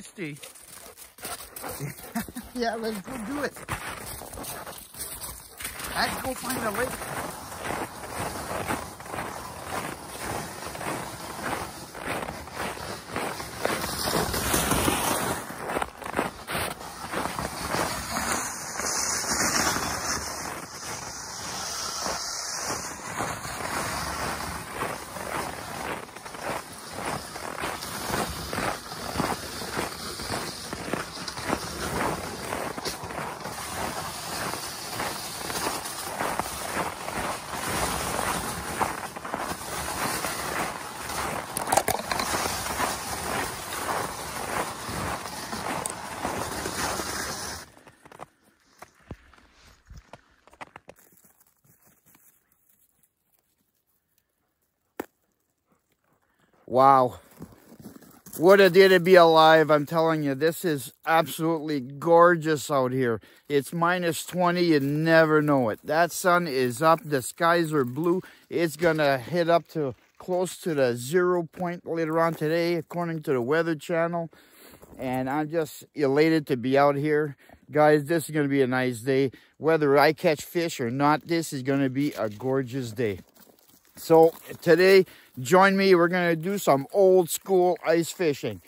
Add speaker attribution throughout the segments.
Speaker 1: Nice day. Yeah, let's go do it. Let's go find a lake. Wow, what a day to be alive. I'm telling you, this is absolutely gorgeous out here. It's minus 20, you never know it. That sun is up, the skies are blue. It's gonna hit up to close to the 0 point later on today, according to the Weather Channel. And I'm just elated to be out here. Guys, this is gonna be a nice day. Whether I catch fish or not, this is gonna be a gorgeous day. So today, join me. We're going to do some old school ice fishing.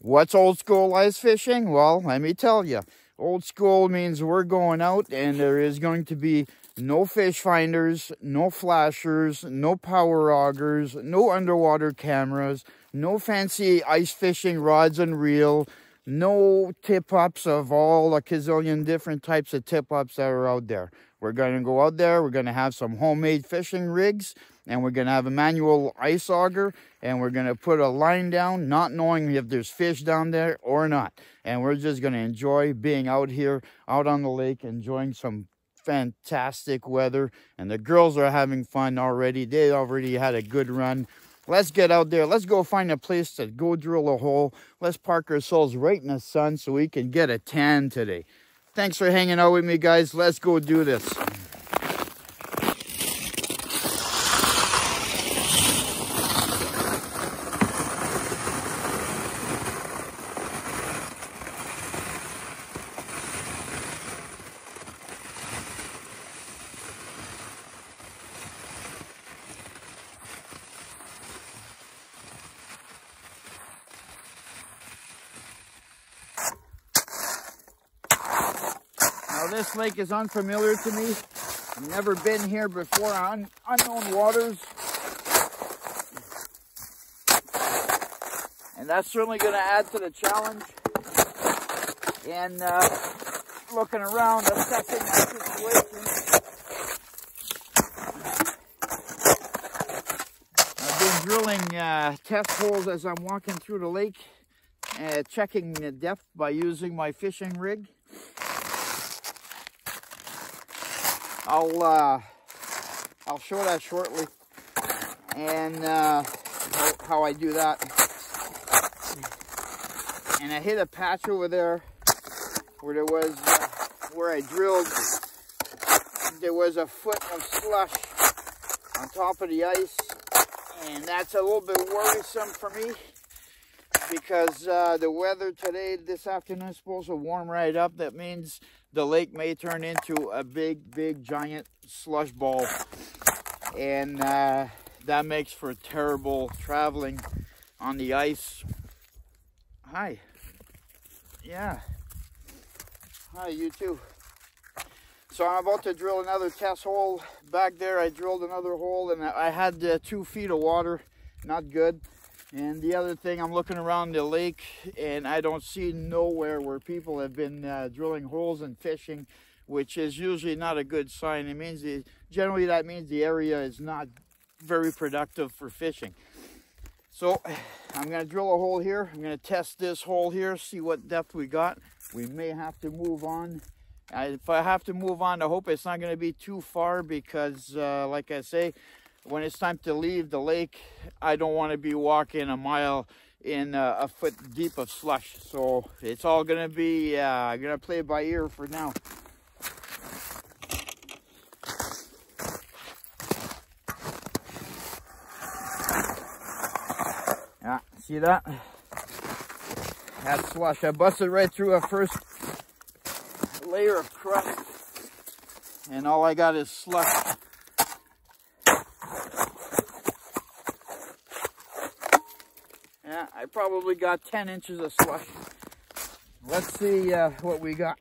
Speaker 1: What's old school ice fishing? Well, let me tell you. Old school means we're going out and there is going to be no fish finders, no flashers, no power augers, no underwater cameras, no fancy ice fishing rods and reel, no tip-ups of all the gazillion different types of tip-ups that are out there. We're going to go out there, we're going to have some homemade fishing rigs, and we're going to have a manual ice auger, and we're going to put a line down, not knowing if there's fish down there or not. And we're just going to enjoy being out here, out on the lake, enjoying some fantastic weather. And the girls are having fun already. They already had a good run. Let's get out there. Let's go find a place to go drill a hole. Let's park ourselves right in the sun so we can get a tan today. Thanks for hanging out with me, guys. Let's go do this. Now this lake is unfamiliar to me. I've never been here before on unknown waters. And that's certainly going to add to the challenge. And looking around, assessing my situation. I've been drilling test holes as I'm walking through the lake, checking the depth by using my fishing rig. I'll show that shortly, and how I do that. And I hit a patch over there where there was where I drilled. There was a foot of slush on top of the ice, and that's a little bit worrisome for me because the weather today, this afternoon, is supposed to warm right up. That means the lake may turn into a big, giant slush ball. And that makes for terrible traveling on the ice. Hi. Yeah. Hi, you too. So I'm about to drill another test hole. Back there, I drilled another hole, and I had 2 feet of water. Not good. And the other thing, I'm looking around the lake and I don't see nowhere where people have been drilling holes and fishing, which is usually not a good sign. It means generally that means the area is not very productive for fishing. So I'm going to drill a hole here. I'm going to test this hole here, see what depth we got. We may have to move on. If I have to move on, I hope it's not going to be too far because, like I say, when it's time to leave the lake, I don't want to be walking a mile in a foot deep of slush. So it's all going to be, I'm going to play it by ear for now. Yeah, see that? that slush. I busted right through a first layer of crust, and all I got is slush. Yeah, I probably got 10 inches of slush. Let's see what we got.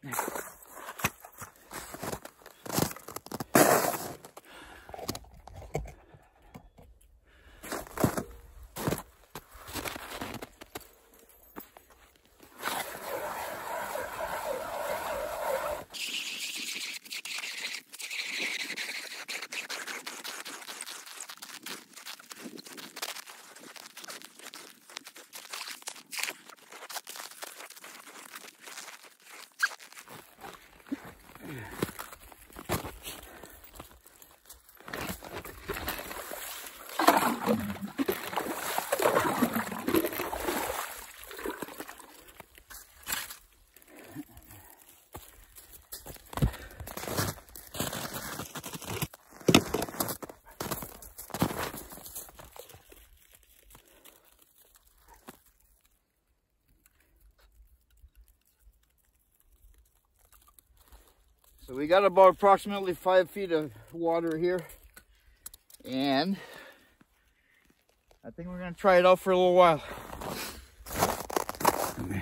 Speaker 1: So we got about approximately 5 feet of water here, and I think we're going to try it out for a little while. I'm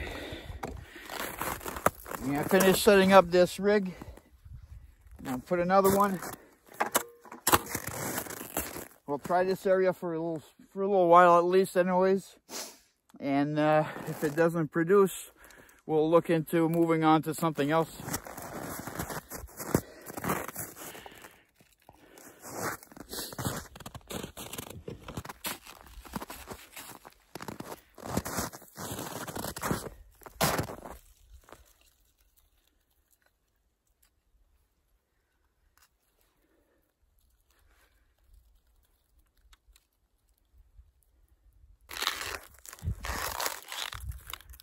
Speaker 1: going to finish setting up this rig, and I'll put another one. We'll try this area for a little while at least anyways, and if it doesn't produce, we'll look into moving on to something else.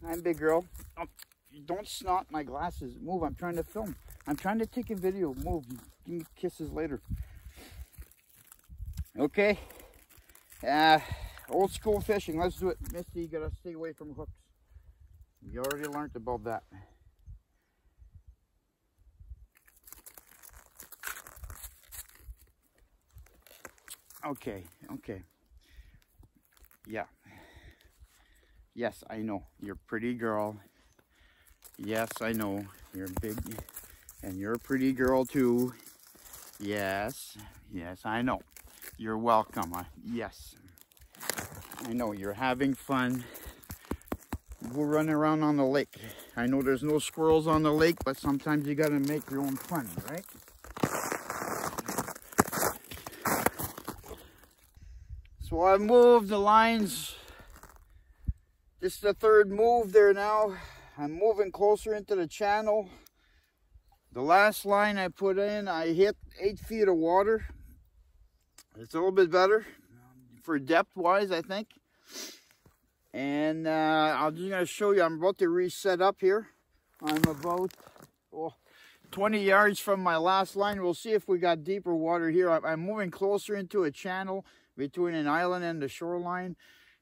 Speaker 1: I'm big girl. Oh, don't snot my glasses. Move, I'm trying to film. I'm trying to take a video. Move, give me kisses later. Okay. Old school fishing, let's do it. Misty, you gotta stay away from hooks. You already learned about that. Okay, okay. Yeah. Yes, I know. You're a pretty girl. Yes, I know. You're big. And you're a pretty girl too. Yes. Yes, I know. You're welcome. Yes. I know. You're having fun. We're running around on the lake. I know there's no squirrels on the lake, but sometimes you gotta make your own fun, right? So I moved the lines. This is the third move there now. I'm moving closer into the channel. The last line I put in, I hit 8 feet of water. It's a little bit better for depth wise, I think. And I'm just going to show you, I'm about to reset up here. I'm about 20 yards from my last line. We'll see if we got deeper water here. I'm moving closer into a channel between an island and the shoreline.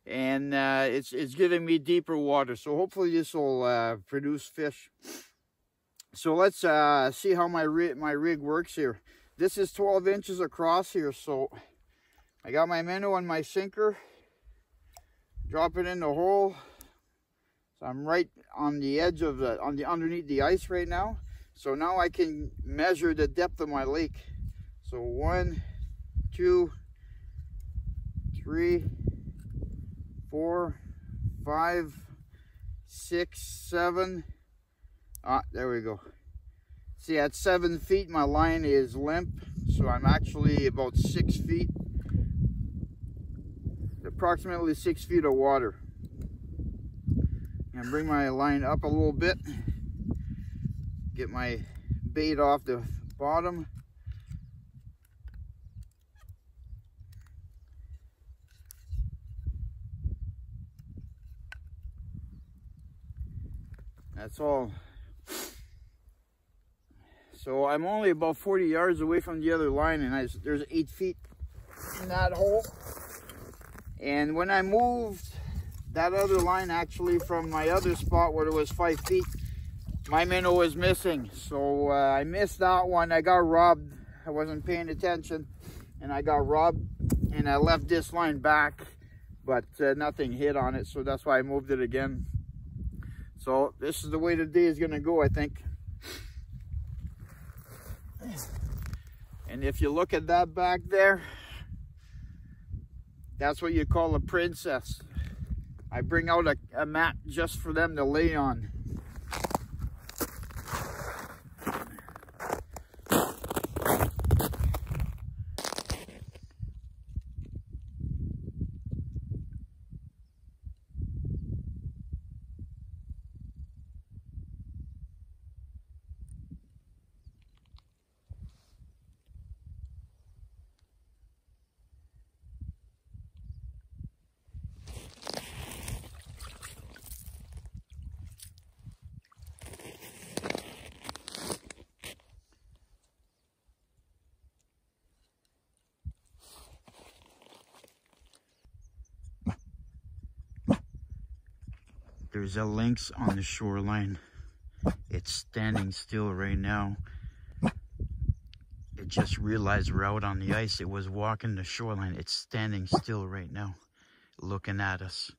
Speaker 1: And it's giving me deeper water, so hopefully this will produce fish. So let's see how my rig works here. This is 12 inches across here, so I got my minnow and my sinker. Drop it in the hole. So I'm right on the edge of underneath the ice right now. So now I can measure the depth of my lake. So 1, 2, 3, 4, 5, 6, 7. There we go. See, at 7 feet, my line is limp, so I'm actually about 6 feet, approximately 6 feet of water. And bring my line up a little bit, get my bait off the bottom. That's all. So I'm only about 40 yards away from the other line, and there's 8 feet in that hole. And when I moved that other line actually from my other spot where it was 5 feet, my minnow was missing. So I missed that one. I got robbed. I wasn't paying attention and I got robbed, and I left this line back, but nothing hit on it, so that's why I moved it again. So this is the way the day is gonna go, I think. And if you look at that back there, that's what you call a princess. I bring out a mat just for them to lay on. There's a lynx on the shoreline. It's standing still right now. It just realized we're out on the ice. It was walking the shoreline. It's standing still right now, looking at us.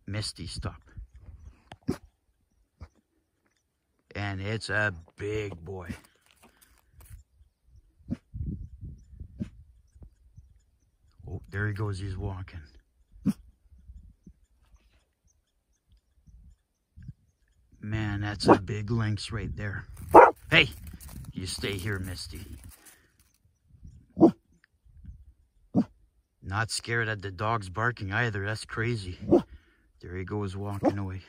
Speaker 1: Misty, stop. And it's a big boy. Oh, there he goes. He's walking. Man, that's a big lynx right there. Hey, you stay here, Misty. Not scared at the dogs barking either. That's crazy. There he goes walking away.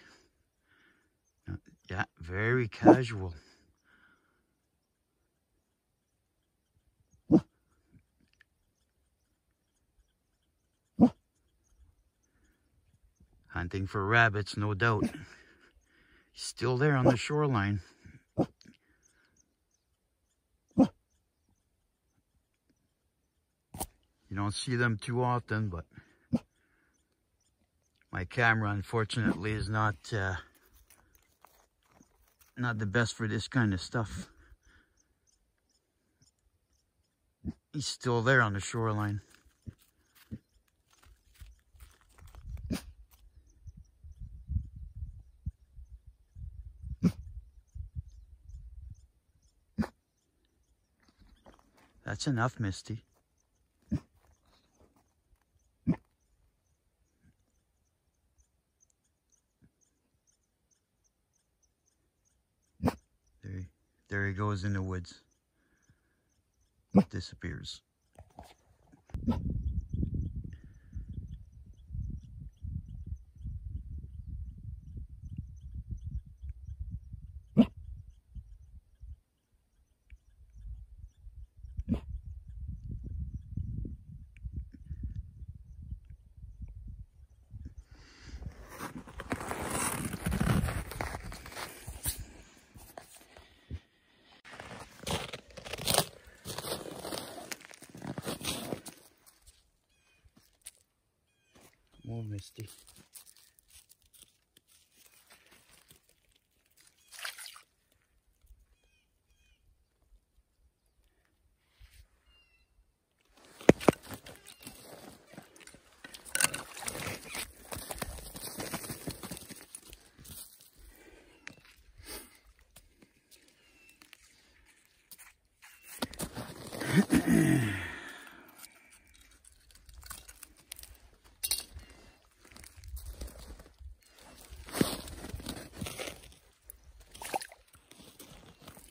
Speaker 1: Yeah, very casual. Hunting for rabbits, no doubt. He's still there on the shoreline. You don't see them too often, but my camera, unfortunately, is not the best for this kind of stuff. He's still there on the shoreline. That's enough, Misty. There he goes in the woods. Disappears. More Misty.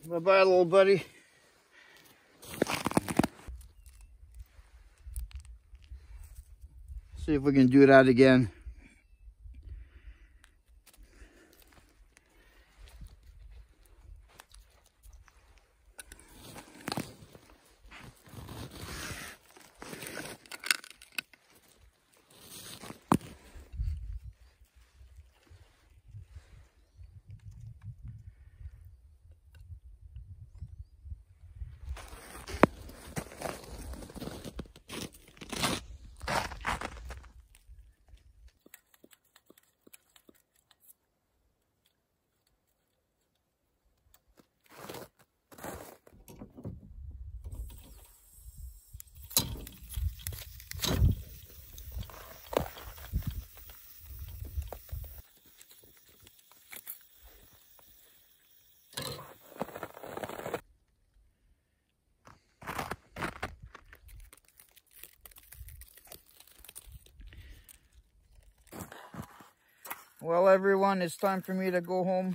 Speaker 1: Bye-bye, little buddy. See if we can do that again. Well, everyone, it's time for me to go home.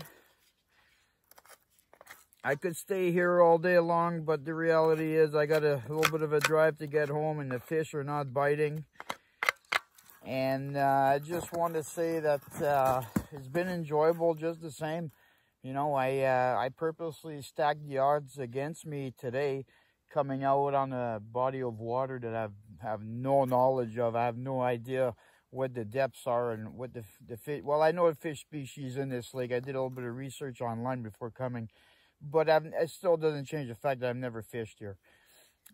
Speaker 1: I could stay here all day long, but the reality is I got a little bit of a drive to get home, and the fish are not biting. And I just want to say that it's been enjoyable just the same. You know, I purposely stacked the odds against me today, coming out on a body of water that I have no knowledge of. I have no idea what the depths are and what the fish. Well, I know a fish species in this lake. I did a little bit of research online before coming, but it still doesn't change the fact that I've never fished here.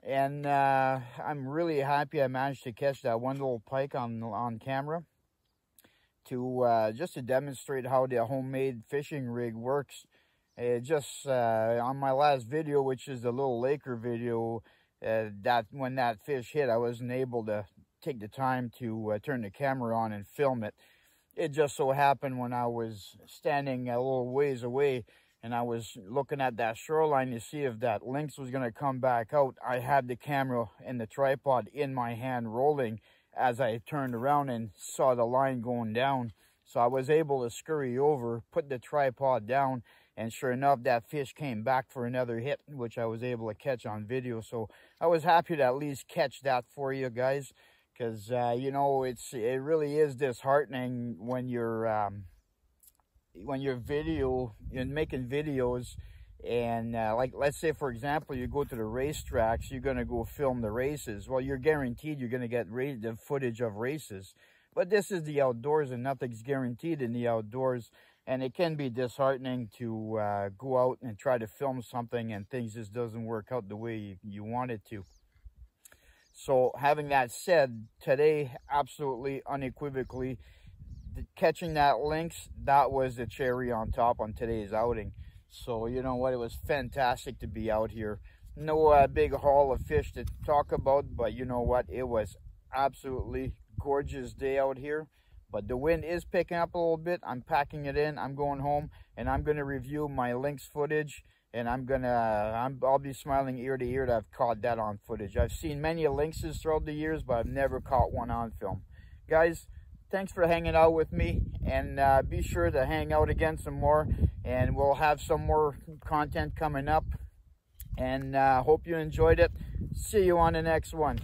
Speaker 1: And I'm really happy I managed to catch that one little pike on camera to just to demonstrate how the homemade fishing rig works. It just on my last video, which is the little Laker video, that when that fish hit, I wasn't able to take the time to turn the camera on and film it. It just so happened when I was standing a little ways away and I was looking at that shoreline to see if that lynx was going to come back out, I had the camera and the tripod in my hand rolling as I turned around and saw the line going down. So I was able to scurry over, put the tripod down, and sure enough, that fish came back for another hit, which I was able to catch on video. So I was happy to at least catch that for you guys, because you know, it really is disheartening when you're making videos, and like, let's say for example, you go to the racetracks, you're going to go film the races. Well, you're guaranteed you're going to get the footage of races, but this is the outdoors and nothing's guaranteed in the outdoors, and it can be disheartening to go out and try to film something and things just doesn't work out the way you want it to. So having that said, today, absolutely unequivocally, catching that lynx, that was the cherry on top on today's outing. So you know what, it was fantastic to be out here. No big haul of fish to talk about, but you know what, it was absolutely gorgeous day out here. But the wind is picking up a little bit. I'm packing it in, I'm going home, and I'm going to review my lynx footage, and I'll be smiling ear to ear that I've caught that on footage. I've seen many lynxes throughout the years, but I've never caught one on film. Guys, thanks for hanging out with me, and be sure to hang out again some more, and we'll have some more content coming up, and hope you enjoyed it. See you on the next one.